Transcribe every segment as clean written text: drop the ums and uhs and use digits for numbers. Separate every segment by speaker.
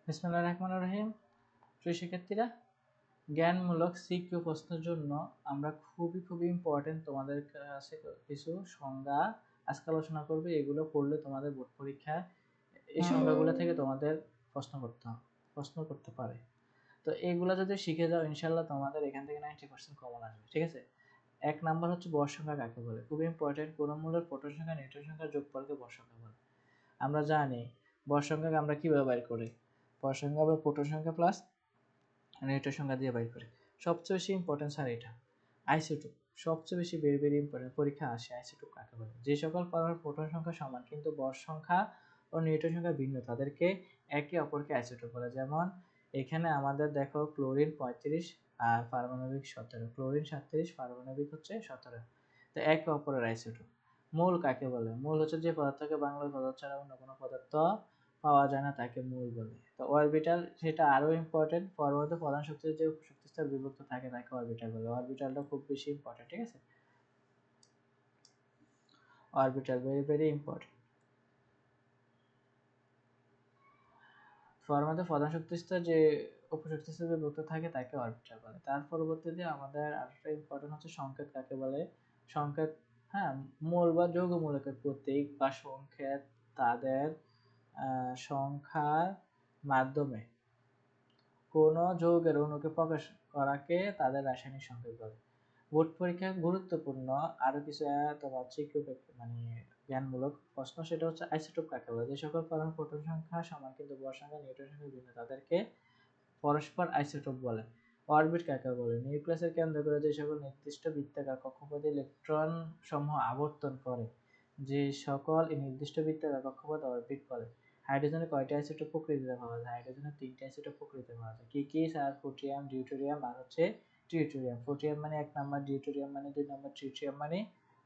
Speaker 1: বিসমিল্লাহির রহমানির রহিম। প্রিয় শিক্ষার্থীরা, জ্ঞানমূলক সিকিউ প্রশ্নের জন্য আমরা খুবই ইম্পর্টেন্ট তোমাদের কাছে কিছু সংজ্ঞা আজকে আলোচনা করব। এগুলো পড়লে তোমাদের বোর্ড পরীক্ষায় এই সংজ্ঞাগুলো থেকে তোমাদের প্রশ্ন করতে পারে। তো এইগুলো যদি শিখে যাও ইনশাল্লাহ তোমাদের এখান থেকে 90% কমন আসবে। ঠিক আছে। 1 নাম্বার হচ্ছে ভর সংখ্যা কাকে বলে। খুবই ইম্পর্টেন্ট। কোনমূলক প্রোটন সংখ্যা নিউট্রন সংখ্যার যোগফলকে ভর সংখ্যা বলে। আমরা জানি ভর সংখ্যাকে আমরা কিভাবে বের করি। ভর সংখ্যা আমরা প্রোটন সংখ্যা প্লাস নিউট্রন সংখ্যা দিয়ে বের করি। সবচেয়ে বেশি ইম্পর্টেন্ট স্যার এটা আইসোটোপ। সবচেয়ে বেশি ভেরি ইম্পর্টেন্ট পরীক্ষা আসে আইসোটোপ কাকে বলে। যে সকল পরমাণুর প্রোটন সংখ্যা সমান কিন্তু ভর সংখ্যা ও নিউট্রন সংখ্যা ভিন্ন তাদেরকে একে অপরকে আইসোটোপ বলে। যেমন এখানে আমাদের দেখো ক্লোরিন 35 আর পারমাণবিক 17, ক্লোরিন 37, পারমাণবিক হচ্ছে 17। তো একে অপরের আইসোটোপ। মূল কাকে বলে? মূল হচ্ছে যে পদার্থকে বাংলা পদার্থ ছাড়া অন্য কোনো পদার্থ পাওয়া যায় না তাকে মূল বলে। তো অরবিটাল সেটা আরো ইম্পর্টেন্ট। পরমাণুতে প্রধান শক্তির যে শক্তি স্তর বিভক্ত থাকে তাকে অরবিটাল বলে। অরবিটালটা খুব বেশি ইম্পর্টেন্ট। ঠিক আছে। Orbital very important. পরমাণুতে প্রধান শক্তি স্তর যে উপশক্তি স্তর বিভক্ত থাকে তাকে অরবিটাল বলে। তার পরবর্তীতে আমাদের আরেকটা ইম্পর্টেন্ট হচ্ছে সংকেত কাকে বলে। সংকেত, হ্যাঁ, মূল বা যৌগ মূলকের প্রতীক বা সংকেত তাদের সংখ্যার মাধ্যমে কোন যৌগের অণুকে প্রকাশ করাকে তাদের রাসায়নিক সংকেত বলে। বোর্ড পরীক্ষা গুরুত্বপূর্ণ আরো কিছু তোমার মানে জ্ঞানমূলক প্রশ্ন, সেটা হচ্ছে আইসোটোপ কাকে বলে। যে সকল পরমাণুর প্রোটন সংখ্যা সমান কিন্তু ভর সংখ্যা নিউট্রন সংখ্যা ভিন্ন তাদেরকে পরস্পর আইসোটোপ বলে। অরবিট কাকে বলে। নিউক্লিয়াসের কেন্দ্র করে যে সকল নির্দিষ্ট বৃত্তাকার কক্ষপথে ইলেকট্রন সমূহ আবর্তন করে যে সকল নির্দিষ্ট বৃত্তাকার কক্ষপথ অরবিট বলে। হাইড্রোজেনের কয়টি আইসোটোপ প্রকৃতিতে পাওয়া যায়? হাইড্রোজেনের 3টি আইসোটোপ প্রকৃতিতে পাওয়া যায়। কি কি স্যার? ফোর্টিয়াম, ডিউটেরিয়াম আর হচ্ছে ট্রিটিউরিয়াম। ফোর্টিয়াম মানে 1 নাম্বার, ডিউটেরিয়াম মানে 2 নাম্বার, ট্রিটিউরিয়াম মানে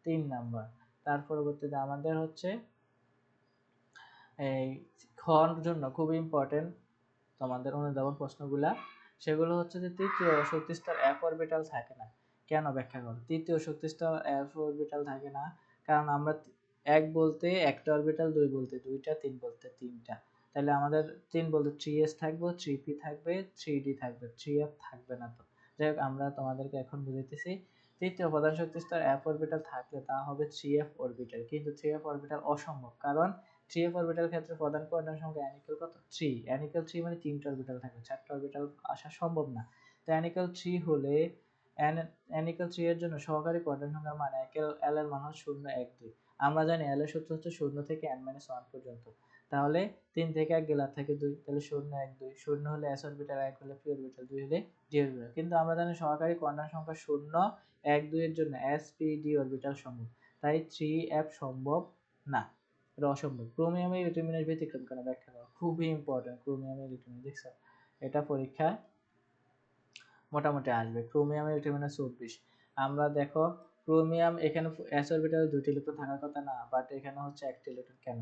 Speaker 1: 3 নাম্বার। তার পরবর্তীতে আমাদের হচ্ছে এই ক্ষর জন্য খুবই ইম্পর্টেন্ট তোমাদের অনুধাবন প্রশ্নগুলা। সেগুলো হচ্ছে যে তৃতীয় শক্তি স্তর এফ অরবিটাল থাকে না কেন, ব্যাখ্যা করো। তৃতীয় শক্তি স্তর এফ অরবিটাল থাকে না কারণ আমরা এক বলতে একটা অরবিটাল, দুই বলতে দুইটা, তিন বলতে তিনটা। তাহলে আমাদের 3 বলতে 3s থাকবে, 3p থাকবে, 3d থাকবে, 3f থাকবে না। তো যাই হোক আমরা তোমাদেরকে এখন বুঝাইতেছি। তৃতীয় প্রধান শক্তি স্তর এফ অরবিটাল থাকলে তা হবে 3f অরবিটাল। কিন্তু 3f অরবিটাল অসম্ভব, কারণ 3f অরবিটাল ক্ষেত্রে প্রধান কোয়ান্টাম সংখ্যা অ্যানিকেল কত? 3। অ্যানিকেল 3 মানে 3টা অরবিটাল থাকবে, 4টা অরবিটাল আসা সম্ভব না। তো অ্যানিকেল 3 হলে অ্যানিকেল 3 এর জন্য সহকারী কোয়ান্টাম সংখ্যার মান এল এর মান হচ্ছে 0, 1, 2। আমরা জানি এল এর সূত্র হচ্ছে 0 থেকে n-1 পর্যন্ত। তাহলে 3 থেকে 1 গেলে থাকে 2, তাহলে 0, 1, 2। 0 হলে s অরবিটাল, 1 হলে p অরবিটাল, 2 হলে d অরবিটাল। কিন্তু আমরা জানি সহকারী কোয়ান্টাম সংখ্যা 0, 1, 2 এর জন্য s, p, d অরবিটাল সম্ভব। তাই 3f সম্ভব না, এটা অসম্ভব। ক্রোমিয়াম এর ইলেকট্রনের ব্যতিক্রম কেন, ব্যাখ্যা করো। খুবই ইম্পর্টেন্ট ক্রোমিয়াম এর ইলেকট্রন, দেখছো এটা পরীক্ষায় মোটামুটি আসবে। ক্রোমিয়াম এর ইলেকট্রন 24। আমরা দেখো ক্রোমিয়াম এখানে s অরবিটাল 2টি ইলেকট্রন থাকার কথা না, বাট এখানে হচ্ছে 1টি ইলেকট্রন কেন?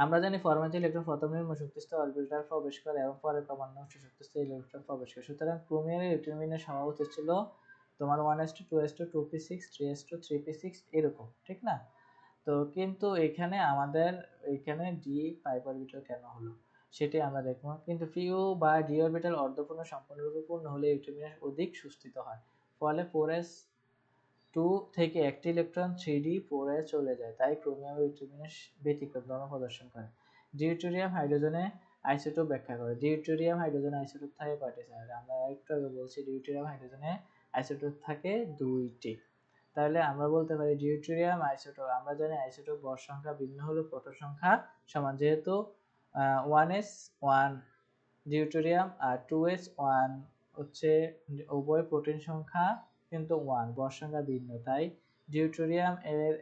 Speaker 1: আমরা জানি ফরমালিন ইলেকট্রন প্রথম নিম্ন শক্তিস্তর অরবিটাল প্রবেশ করে এবং পরে ক্রমান্বয়ে উচ্চ শক্তিস্তর ইলেকট্রন প্রবেশ করে। সুতরাং ক্রোমিয়ামের ইলেকট্রনের সংখ্যা উচিত ছিল তোমার 1s2, 2s2, 2p6, 3s2, 3p6 এরকম, ঠিক না? তো কিন্তু এখানে আমাদের এখানে ডি 5 অরবিটাল কেন হলো সেটাই আমরা দেখব। কিন্তু পিও বা ডি অরবিটাল অর্ধপূর্ণ সম্পূর্ণরূপে পূর্ণ হলে ইলেকট্রন অধিক সুস্থিত হয়। ফলে 4s2 থেকে একটি ইলেকট্রন 3d 4 এ চলে যায়। তাই ক্রোমিয়াম ইলেকট্রনের ব্যতিক্রম ধর্ম প্রদর্শন করে। ডিউটেরিয়াম হাইড্রোজেনে আইসোটোপ ব্যাখ্যা করে। ডিউটেরিয়াম হাইড্রোজেন আইসোটোপ থাকে কয়টি স্যার? আমরা একটু আগে বলছি ডিউটেরিয়াম হাইড্রোজেনে আইসোটোপ থাকে 2টি। তাহলে আমরা বলতে পারি ডিউটেরিয়াম আইসোটোপ। আমরা জানি আইসোটোপ ভর সংখ্যা ভিন্ন হলে প্রোটন সংখ্যা সমান। যেহেতু 1s 1 ডিউটেরিয়াম আর 2s 1 হচ্ছে উভয় প্রোটিন সংখ্যা কিন্তু 1, ভর সংখ্যা ভিন্ন, তাই ডিউটেরিয়াম এর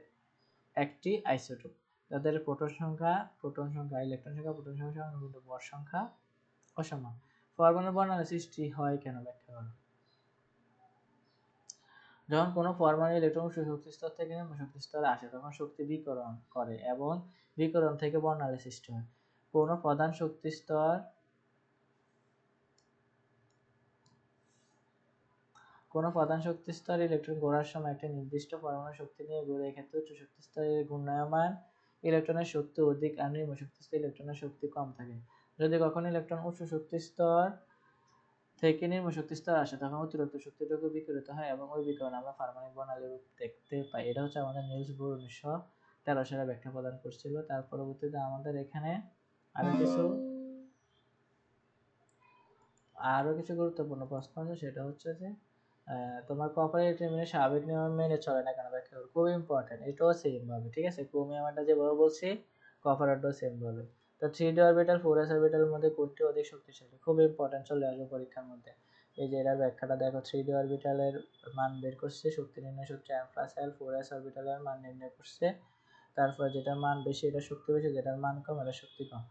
Speaker 1: একটি আইসোটোপ। তাদের প্রোটন সংখ্যা ইলেকট্রন সংখ্যা প্রোটন সংখ্যা সমান কিন্তু ভর সংখ্যা অসমান। পরমাণু বর্ণালী সৃষ্টি হয় কেন, ব্যাখ্যা করো। যখন কোনো পরমাণু ইলেকট্রন উচ্চ শক্তি স্তর থেকে নিম্ন শক্তি স্তরে আসে তখন শক্তি বিকিরণ করে এবং বিকিরণ থেকে বর্ণালী সৃষ্টি হয়। কোনো প্রধান শক্তি স্তরে ইলেকট্রন ঘোরার সময় একটি নির্দিষ্ট পরমাণু শক্তি নিয়ে ঘুরে। এক্ষেত্রে উচ্চ শক্তি স্তরে ঘূর্ণায়মান ইলেকট্রনের শক্তি অধিক আর নিম্ন শক্তি স্তরে ইলেকট্রনের শক্তি কম থাকে। যদি কখনো ইলেকট্রন উচ্চ শক্তি স্তর থেকে নিম্ন শক্তি স্তর আসে তখন অতিরিক্ত শক্তিটুকু বিকিরিত হয় এবং ওই বিকিরণ আমরা পারমাণবিক বর্ণালীর রূপ দেখতে পাই। এটা হচ্ছে আমাদের নিলস বোর 1913 সালে ব্যাখ্যা প্রদান করছিল। তার পরবর্তীতে আমাদের এখানে আরো কিছু গুরুত্বপূর্ণ প্রশ্ন আছে, সেটা হচ্ছে যে তোমার কপার ইলেকট্রন স্বাভাবিক নিয়ম মেনে চলে না কেন ব্যাখ্যা করো। খুব ইম্পর্টেন্ট, এটাও সেম ভাবে, ঠিক আছে, ক্রোমিয়ামটা যেভাবে বলছি কপারটাও সেম ভাবে। তো 3d অরবিটাল 4s অরবিটালের মধ্যে কোনটি অধিক শক্তিশালী, খুব ইম্পর্টেন্ট, চলে আসবে পরীক্ষার মধ্যে। এই যে এটার ব্যাখ্যাটা দেখো, 3d অরবিটালের মান বের করছে, শক্তি নির্ণয় সূত্র M+L, 4s অরবিটালের মান নির্ণয় করছে। তারপর যেটার মান বেশি এটা শক্তি বেশি, যেটার মান কম এটা শক্তি কম।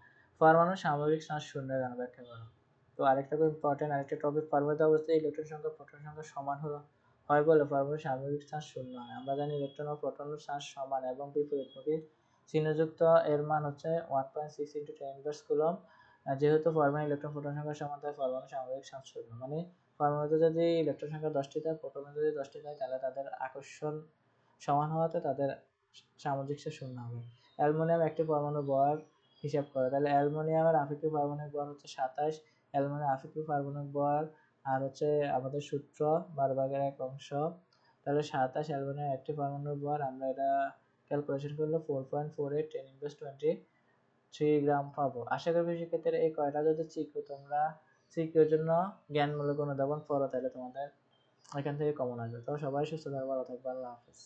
Speaker 1: পরমাণুর সাময়িক চার্জ শূন্য কেন ব্যাখ্যা করো। তো আরেকটা খুব ইম্পর্টেন্ট আরেকটা টপিক, পরমাণু অবস্থায় ইলেকট্রন সংখ্যা প্রোটন সংখ্যা সমান হয় বলে পরমাণুর সাময়িক চার্জ শূন্য হয়। আমরা জানি ইলেকট্রন ও প্রোটনের চার্জ সমান এবং বিপরীতমুখী চিহ্নযুক্ত, এর মান হচ্ছে 1.6 × 10 কুলম্ব। যেহেতু পরমাণু ইলেকট্রন প্রোটন সংখ্যা সমান তাই পরমাণু সাময়িক চার্জ শূন্য, মানে পরমাণুতে যদি ইলেকট্রন সংখ্যা 10টি থাকে, প্রোটনে যদি 10টি থাকে, তাহলে তাদের আকর্ষণ সমান হওয়াতে তাদের সাময়িক চার্জ শূন্য হবে। অ্যালুমিনিয়াম একটি পরমাণু ভর হিসাব করে, তাহলে অ্যালুমিনিয়ামের আপেক্ষিক পারমাণবিক ভর হচ্ছে 27, অ্যালুমিনিয়ামের আপেক্ষিক পারমাণবিক ভর আর হচ্ছে আমাদের সূত্র 12/1, তাহলে 27 অ্যালুমিনিয়ামের একটি পারমাণবিক ভর, আমরা এটা ক্যালকুলেশন করলে 4.48 10⁻23 গ্রাম পাবো। আশা করি শিক্ষার্থীরা এই কয়টা যদি তোমরা সিকিউর জন্য জ্ঞানমূলক অনুধাবন পড়ো, তাহলে তোমাদের এখান থেকে কমন আসবে। তো সবাই সুস্থ থাকবে, ভালো থাকবে, আল্লাহ হাফেজ।